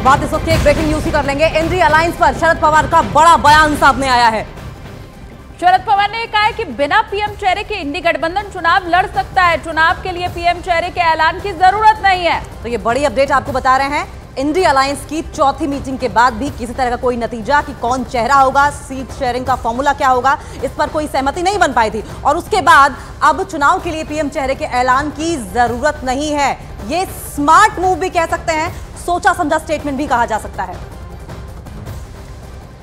बात इस वक्त एक ब्रेकिंग न्यूज की कर लेंगे। इंडी अलायंस पर शरद पवार का बड़ा बयान सामने आया है। शरद पवार ने कहा है कि बिना पीएम चेहरे के इंडी गठबंधन चुनाव लड़ सकता है। चुनाव के लिए पीएम चेहरे के ऐलान की जरूरत नहीं है। तो ये बड़ी अपडेट आपको बता रहे हैं। इंडी अलायंस की चौथी मीटिंग के बाद भी किसी तरह का कोई नतीजा कि कौन चेहरा होगा, सीट शेयरिंग का फॉर्मूला क्या होगा, इस पर कोई सहमति नहीं बन पाई थी। और उसके बाद अब चुनाव के लिए पीएम चेहरे के ऐलान की जरूरत नहीं है। ये स्मार्ट मूव भी कह सकते हैं, सोचा समझा स्टेटमेंट भी कहा जा सकता है।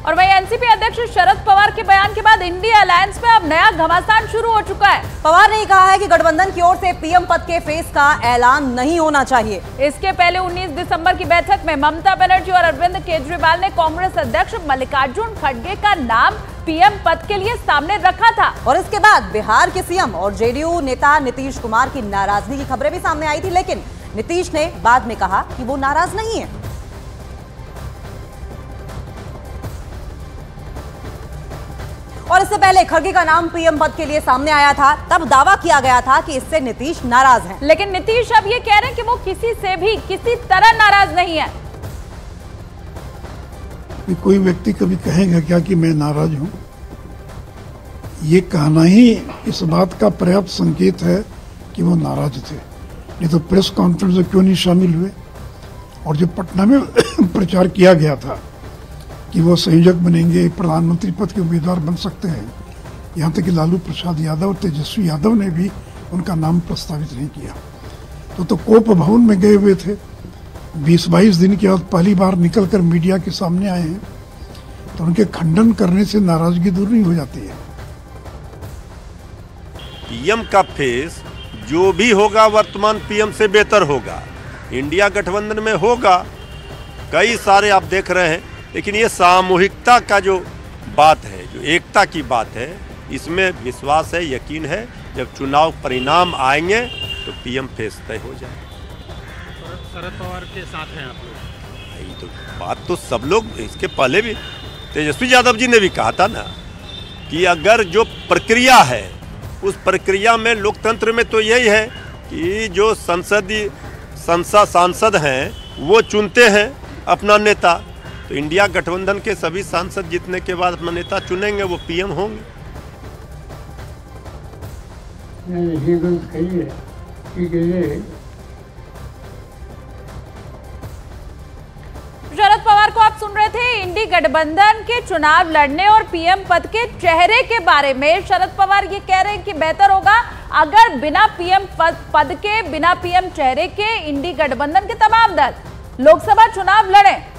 और वहीं एनसीपी अध्यक्ष शरद पवार के बयान के बाद इंडी अलायंस में अब नया घमासान शुरू हो चुका है। पवार ने कहा है कि गठबंधन की ओर से पीएम पद के फेस का ऐलान नहीं होना चाहिए। इसके पहले 19 दिसंबर की बैठक में ममता बनर्जी और अरविंद केजरीवाल ने कांग्रेस अध्यक्ष मल्लिकार्जुन खड़गे का नाम पीएम पद के लिए सामने रखा था। और इसके बाद बिहार के सीएम और जेडीयू नेता नीतीश कुमार की नाराजगी की खबरें भी सामने आई थी, लेकिन नीतीश ने बाद में कहा कि वो नाराज नहीं है। और इससे पहले खड़गे का नाम पीएम पद के लिए सामने आया था, तब दावा किया गया था कि इससे नीतीश नाराज हैं। लेकिन नीतीश अब ये कह रहे हैं कि वो किसी से भी किसी तरह नाराज नहीं है। कोई व्यक्ति कभी कहेगा क्या कि मैं नाराज हूं? ये कहना ही इस बात का पर्याप्त संकेत है कि वो नाराज थे, नहीं तो प्रेस कॉन्फ्रेंस में क्यों नहीं शामिल हुए। और जो पटना में प्रचार किया गया था कि वो संयोजक बनेंगे, प्रधानमंत्री पद के उम्मीदवार बन सकते हैं, यहाँ तक कि लालू प्रसाद यादव और तेजस्वी यादव ने भी उनका नाम प्रस्तावित नहीं किया। तो कोप भवन में गए हुए थे। 20-22 दिन के बाद पहली बार निकलकर मीडिया के सामने आए हैं, तो उनके खंडन करने से नाराजगी दूर नहीं हो जाती है। पीएम का फेस जो भी होगा वर्तमान पीएम से बेहतर होगा। इंडिया गठबंधन में होगा, कई सारे आप देख रहे हैं, लेकिन ये सामूहिकता का जो बात है, जो एकता की बात है, इसमें विश्वास है, यकीन है। जब चुनाव परिणाम आएंगे तो पीएम फेस तय हो जाए। शरद पवार के साथ हैं आप लोग? ये तो बात तो सब लोग, इसके पहले भी तेजस्वी यादव जी ने भी कहा था ना कि अगर जो प्रक्रिया है उस प्रक्रिया में लोकतंत्र में तो यही है कि जो सांसद हैं वो चुनते हैं अपना नेता। तो इंडिया गठबंधन के सभी सांसद जीतने के बाद अपना नेता चुनेंगे, वो पीएम होंगे। ये बात सही है, ठीक है। शरद पवार को आप सुन रहे थे इंडी गठबंधन के चुनाव लड़ने और पीएम पद के चेहरे के बारे में। शरद पवार ये कह रहे हैं कि बेहतर होगा अगर बिना पीएम पद के, बिना पीएम चेहरे के इंडी गठबंधन के तमाम दल लोकसभा चुनाव लड़ें।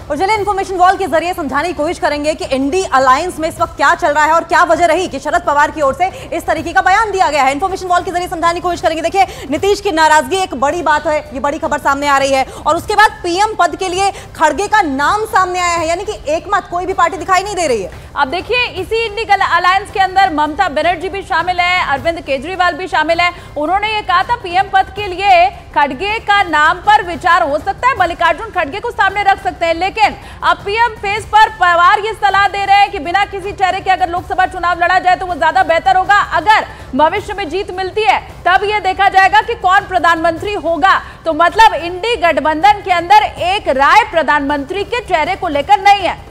और चलिए इन्फॉर्मेशन वॉल के जरिए समझाने की कोशिश करेंगे कि इंडी अलायंस में इस वक्त क्या चल रहा है और क्या वजह रही कि शरद पवार की ओर से इस तरीके का बयान दिया गया है। इन्फॉर्मेशन वॉल के जरिए समझाने की कोशिश करेंगे। देखिए, नीतीश की नाराजगी एक बड़ी बात है, ये बड़ी खबर सामने आ रही है। और उसके बाद पीएम पद के लिए खड़गे का नाम सामने आया है, यानी कि एकमत कोई भी पार्टी दिखाई नहीं दे रही है। अब देखिए, इसी इंडी अलायंस के अंदर ममता बनर्जी भी शामिल है, अरविंद केजरीवाल भी शामिल है। उन्होंने ये कहा था पीएम पद के लिए खड़गे का नाम पर विचार हो सकता है, मल्लिकार्जुन खड़गे को सामने रख सकते हैं। लेकिन अब पीएम फेस पर पवार ये सलाह दे रहे हैं कि बिना किसी चेहरे के अगर लोकसभा चुनाव लड़ा जाए तो वो ज्यादा बेहतर होगा। अगर भविष्य में जीत मिलती है तब ये देखा जाएगा कि कौन प्रधानमंत्री होगा। तो मतलब इंडी गठबंधन के अंदर एक राय प्रधानमंत्री के चेहरे को लेकर नहीं है।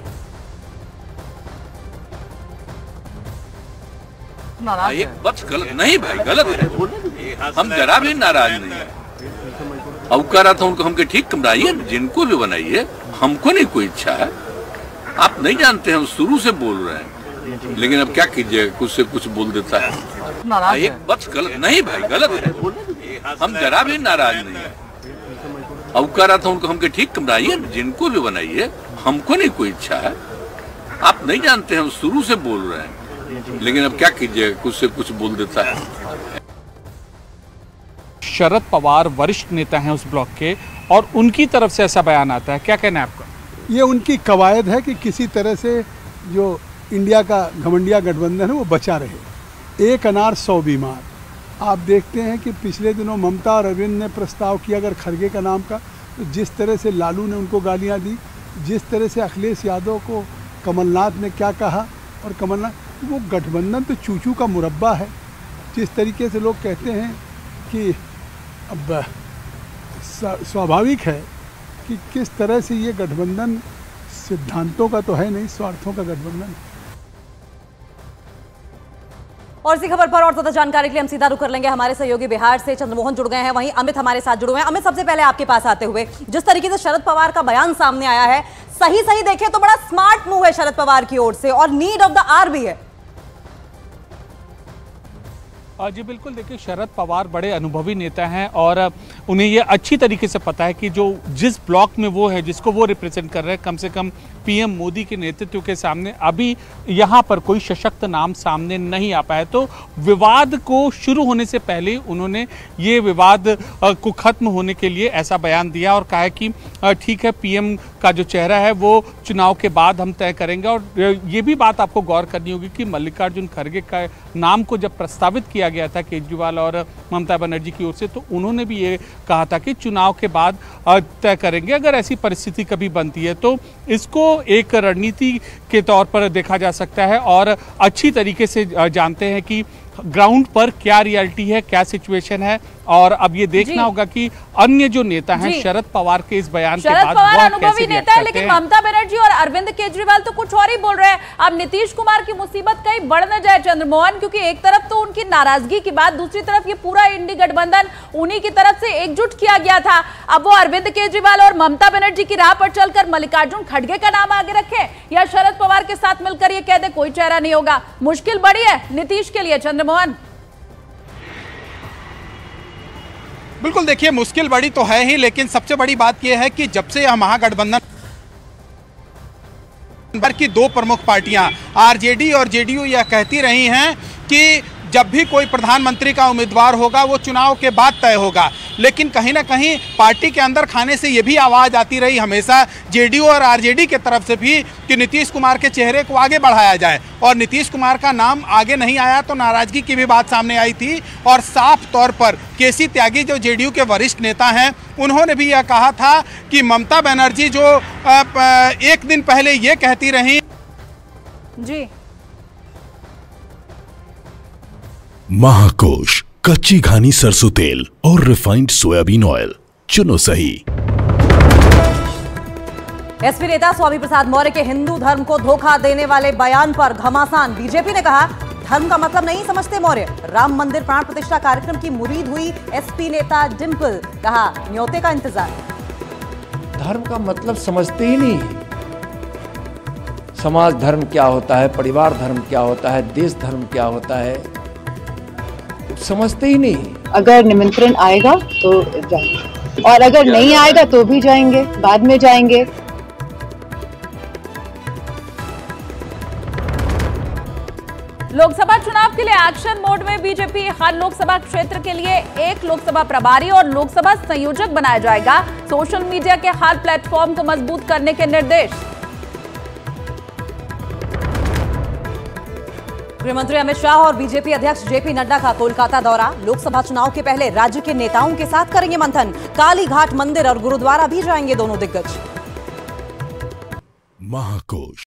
ये बात गलत नहीं भाई, गलत है। हम जरा भी नाराज नहीं है। अवकारा था उनको, हमके ठीक बनाइए, जिनको भी बनाइए, हमको नहीं कोई इच्छा है। आप नहीं जानते, हम शुरू से बोल रहे हैं, लेकिन अब क्या कीजिए, कुछ से कुछ बोल देता है। ये बात गलत नहीं भाई, गलत है। हम जरा भी नाराज नहीं है। अवकारा था उनको, हमके ठीक बनाइए, जिनको भी बनाइए, हमको नहीं कोई इच्छा है। आप नहीं जानते, हम शुरू से बोल रहे हैं, लेकिन अब क्या कीजिए, कुछ से कुछ बोल देता है। शरद पवार वरिष्ठ नेता हैं उस ब्लॉक के, और उनकी तरफ से ऐसा बयान आता है, क्या कहना है आपका? ये उनकी कवायद है कि किसी तरह से जो इंडिया का घमंडिया गठबंधन है वो बचा रहे। एक अनार 100 बीमार। आप देखते हैं कि पिछले दिनों ममता और अरविंद ने प्रस्ताव किया अगर खड़गे का नाम का, तो जिस तरह से लालू ने उनको गालियां दी, जिस तरह से अखिलेश यादव को कमलनाथ ने क्या कहा, और कमलनाथ, वो गठबंधन तो चूचू का मुरब्बा है। जिस तरीके से लोग कहते हैं कि अब स्वाभाविक है कि किस तरह से ये गठबंधन सिद्धांतों का तो है नहीं, स्वार्थों का गठबंधन। और इसी खबर पर और ज्यादा जानकारी के लिए हम सीधा रुख कर लेंगे। हमारे सहयोगी बिहार से चंद्रमोहन जुड़ गए हैं, वहीं अमित हमारे साथ जुड़े हुए हैं। अमित, सबसे पहले आपके पास आते हुए, जिस तरीके से शरद पवार का बयान सामने आया है, सही देखें तो बड़ा स्मार्ट मूव है शरद पवार की ओर से और नीड ऑफ द आवर भी है। जी बिल्कुल, देखिए शरद पवार बड़े अनुभवी नेता हैं और उन्हें ये अच्छी तरीके से पता है कि जो जिस ब्लॉक में वो है, जिसको वो रिप्रेजेंट कर रहे हैं, कम से कम पीएम मोदी के नेतृत्व के सामने अभी यहाँ पर कोई सशक्त नाम सामने नहीं आ पाया। तो विवाद को शुरू होने से पहले उन्होंने ये विवाद को खत्म होने के लिए ऐसा बयान दिया और कहा कि ठीक है, पीएम का जो चेहरा है वो चुनाव के बाद हम तय करेंगे। और ये भी बात आपको गौर करनी होगी कि मल्लिकार्जुन खड़गे का नाम को जब प्रस्तावित किया गया था केजरीवाल और ममता बनर्जी की ओर से, तो उन्होंने भी ये कहा था कि चुनाव के बाद तय करेंगे। अगर ऐसी परिस्थिति कभी बनती है तो इसको एक रणनीति के तौर पर देखा जा सकता है और अच्छी तरीके से जानते हैं कि ग्राउंड पर क्या रियलिटी है, क्या सिचुएशन है। और अब ये देखना होगा कि अन्य जो नेता हैं शरद पवार के इस बयान के बाद शरद पवार अनुभवी नेता है, लेकिन ममता बनर्जी और अरविंद केजरीवाल तो कुछ और ही बोल रहे हैं। अब नीतीश कुमार की मुसीबत कहीं बढ़ न जाए चंद्रमोहन, क्योंकि एक तरफ तो उनकी नाराजगी की बात, दूसरी तरफ ये पूरा इंडी गठबंधन उन्हीं की तरफ से एकजुट किया गया था। अब वो अरविंद केजरीवाल और ममता बनर्जी की राह पर चलकर मल्लिकार्जुन खड़गे का नाम आगे रखे या शरद पवार के साथ मिलकर ये कह दे कोई चेहरा नहीं होगा। मुश्किल बड़ी है नीतीश के लिए चंद्रमोहन। बिल्कुल, देखिए मुश्किल बड़ी तो है ही, लेकिन सबसे बड़ी बात यह है कि जब से यह महागठबंधन की दो प्रमुख पार्टियां आरजेडी और जेडीयू यह कहती रही हैं कि जब भी कोई प्रधानमंत्री का उम्मीदवार होगा वो चुनाव के बाद तय होगा, लेकिन कहीं ना कहीं पार्टी के अंदर खाने से ये भी आवाज़ आती रही हमेशा जेडीयू और आरजेडी के तरफ से भी कि नीतीश कुमार के चेहरे को आगे बढ़ाया जाए, और नीतीश कुमार का नाम आगे नहीं आया तो नाराजगी की भी बात सामने आई थी। और साफ तौर पर केसी त्यागी जो जेडीयू के वरिष्ठ नेता हैं, उन्होंने भी यह कहा था कि ममता बनर्जी जो एक दिन पहले ये कहती रही जी महाकोश कच्ची घानी सरसों तेल और रिफाइंड सोयाबीन ऑयल, चुनो सही। एसपी नेता स्वामी प्रसाद मौर्य के हिंदू धर्म को धोखा देने वाले बयान पर घमासान। बीजेपी ने कहा धर्म का मतलब नहीं समझते मौर्य। राम मंदिर प्राण प्रतिष्ठा कार्यक्रम की मुरीद हुई एसपी नेता डिंपल, कहा न्योते का इंतजार। धर्म का मतलब समझते ही नहीं है। समाज धर्म क्या होता है, परिवार धर्म क्या होता है, देश धर्म क्या होता है, समझते ही नहीं। अगर निमंत्रण आएगा तो जाएंगे, और अगर नहीं आएगा तो भी जाएंगे, बाद में जाएंगे। लोकसभा चुनाव के लिए एक्शन मोड में बीजेपी। हर लोकसभा क्षेत्र के लिए एक लोकसभा प्रभारी और लोकसभा संयोजक बनाया जाएगा। सोशल मीडिया के हर प्लेटफॉर्म को मजबूत करने के निर्देश। गृहमंत्री अमित शाह और बीजेपी अध्यक्ष जेपी नड्डा का कोलकाता दौरा। लोकसभा चुनाव के पहले राज्य के नेताओं के साथ करेंगे मंथन। काली घाट मंदिर और गुरुद्वारा भी जाएंगे दोनों दिग्गज। महाकोश